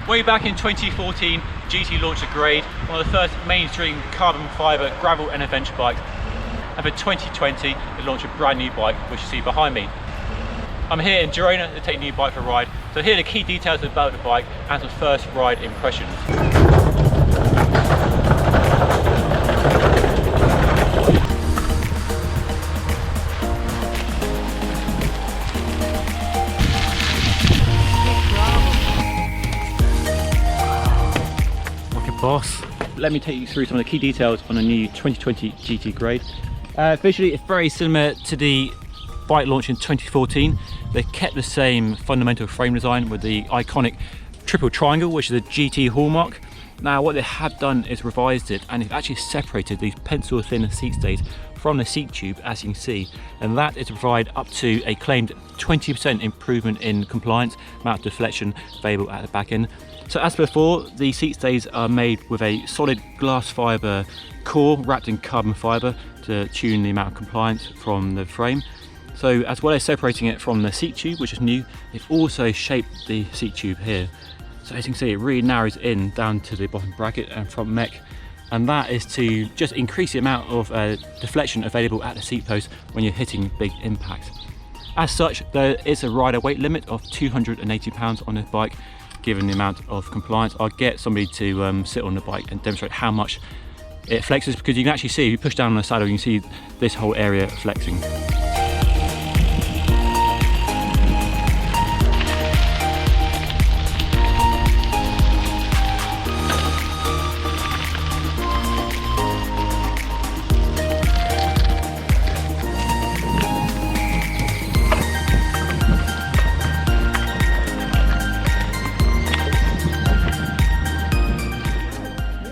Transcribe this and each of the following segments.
Way back in 2014, GT launched a Grade, one of the first mainstream carbon fibre gravel and adventure bikes. And for 2020, it launched a brand new bike, which you see behind me. I'm here in Girona to take a new bike for a ride. So here are the key details about the bike and some first ride impressions. Boss. Let me take you through some of the key details on the new 2020 GT Grade. Visually, it's very similar to the bike launch in 2014. They kept the same fundamental frame design with the iconic triple triangle, which is a GT hallmark. Now, what they have done is revised it, and they've actually separated these pencil thin seat stays from the seat tube, as you can see, and that is to provide up to a claimed 20% improvement in compliance, amount of deflection available at the back end. So as before, the seat stays are made with a solid glass fibre core wrapped in carbon fibre to tune the amount of compliance from the frame. So as well as separating it from the seat tube, which is new, they've also shaped the seat tube here. So as you can see, it really narrows in down to the bottom bracket and front mech, and that is to just increase the amount of deflection available at the seat post when you're hitting big impacts. As such, there is a rider weight limit of 280 pounds on this bike. Given the amount of compliance, I'll get somebody to sit on the bike and demonstrate how much it flexes, because you can actually see, if you push down on the saddle, you can see this whole area flexing.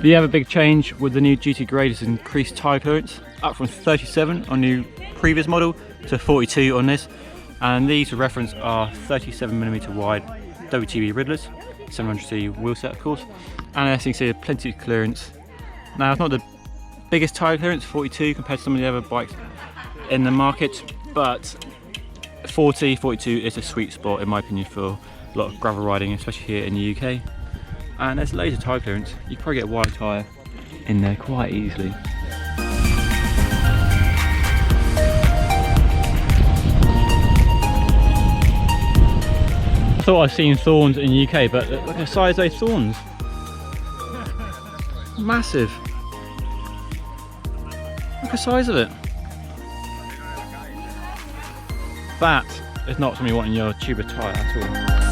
The other big change with the new GT Grade is increased tyre clearance, up from 37 on the previous model to 42 on this. And these for reference are 37mm wide WTB Riddlers, 700cc wheel set of course. And as you can see, plenty of clearance. Now it's not the biggest tyre clearance, 42 compared to some of the other bikes in the market, but 42 is a sweet spot in my opinion for a lot of gravel riding, especially here in the UK. And there's loads of tyre clearance. You can probably get a wide tyre in there quite easily. I thought I'd seen thorns in the UK, but look at the size of those thorns. Massive. Look at the size of it. That is not something you want in your tube of tyre at all.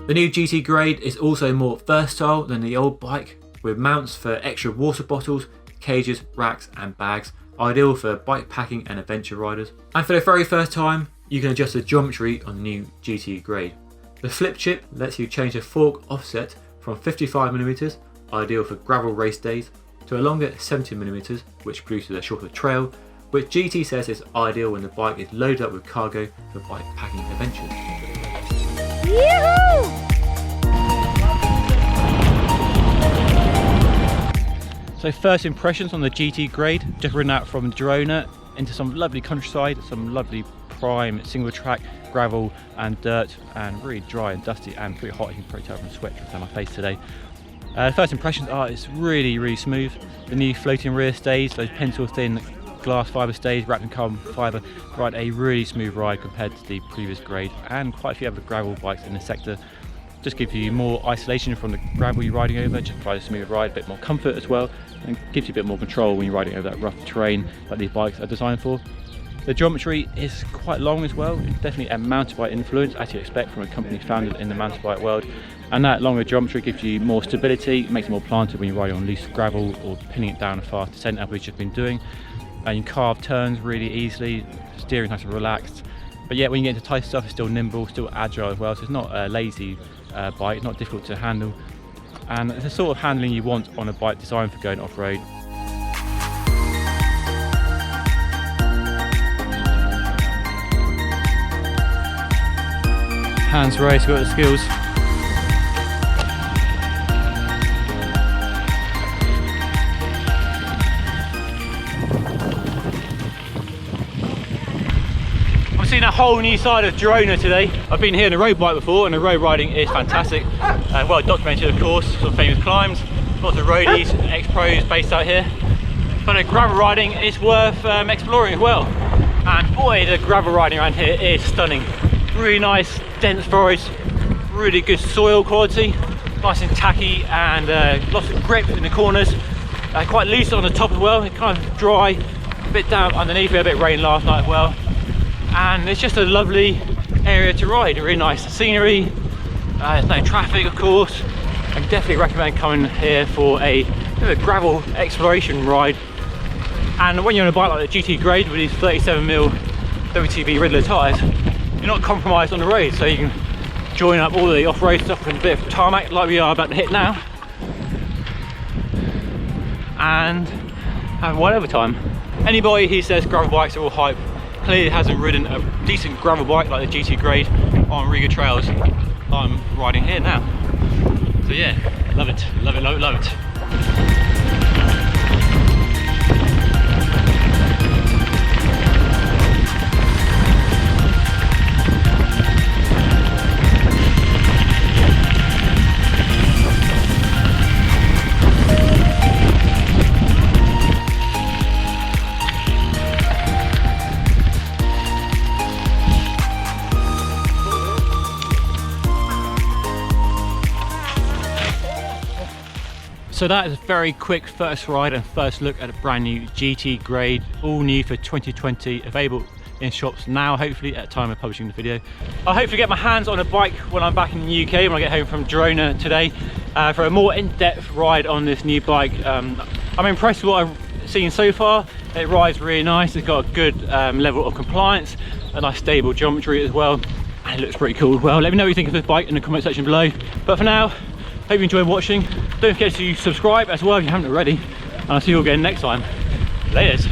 The new GT Grade is also more versatile than the old bike, with mounts for extra water bottles, cages, racks and bags, ideal for bike packing and adventure riders. And for the very first time, you can adjust the geometry on the new GT Grade. The flip chip lets you change the fork offset from 55mm, ideal for gravel race days, to a longer 70mm, which produces a shorter trail, which GT says is ideal when the bike is loaded up with cargo for bike packing adventures. Yahoo! So first impressions on the GT Grade, just ridden out from Girona into some lovely countryside, some lovely prime single track gravel and dirt, and really dry and dusty and pretty hot. You can probably tell from the sweat drips down my face today. First impressions are it's really smooth. The new floating rear stays, those pencil thin glass fibre stays wrapped in carbon fibre, provide a really smooth ride compared to the previous Grade, and quite a few other gravel bikes in the sector. Just gives you more isolation from the gravel you're riding over, just provides a smooth ride, a bit more comfort as well, and gives you a bit more control when you're riding over that rough terrain that these bikes are designed for. The geometry is quite long as well. It's definitely a mountain bike influence, as you'd expect from a company founded in the mountain bike world. And that longer geometry gives you more stability, makes it more planted when you're riding on loose gravel or pinning it down a fast descent, as we've just been doing. And you can carve turns really easily, steering's nice and relaxed. But yet when you get into tight stuff, it's still nimble, still agile as well, so it's not a lazy bike, it's not difficult to handle. And it's the sort of handling you want on a bike designed for going off-road. hands raised, we've got the skills. I've seen a whole new side of Girona today. I've been here on a road bike before, and the road riding is fantastic. Well documented, of course, some famous climbs, lots of roadies, ex-pros based out here. But the gravel riding is worth exploring as well. And boy, the gravel riding around here is stunning. Really nice, dense forest, really good soil quality, nice and tacky, and lots of grip in the corners. Quite loose on the top as well, it's kind of dry, a bit damp underneath, we had a bit of rain last night as well. And it's just a lovely area to ride, really nice scenery, there's no traffic of course. I definitely recommend coming here for a bit of a gravel exploration ride. And when you're on a bike like the GT Grade with these 37mm WTB Riddler tyres, you're not compromised on the road, so you can join up all the off-road stuff with a bit of tarmac like we are about to hit now, and have whatever time. Anybody who says gravel bikes are all hype clearly hasn't ridden a decent gravel bike like the GT Grade on really good trails I'm riding here now. So yeah, love it, love it, love it, love it. So that is a very quick first ride and first look at a brand new GT Grade, all new for 2020, available in shops now, hopefully at the time of publishing the video. I'll hopefully get my hands on a bike when I'm back in the UK, when I get home from Girona today, for a more in-depth ride on this new bike. I'm impressed with what I've seen so far. It rides really nice, it's got a good level of compliance, a nice stable geometry as well, and it looks pretty cool as well. Let me know what you think of this bike in the comment section below. But for now, hope you enjoyed watching. Don't forget to subscribe as well if you haven't already, and I'll see you again next time. Laters.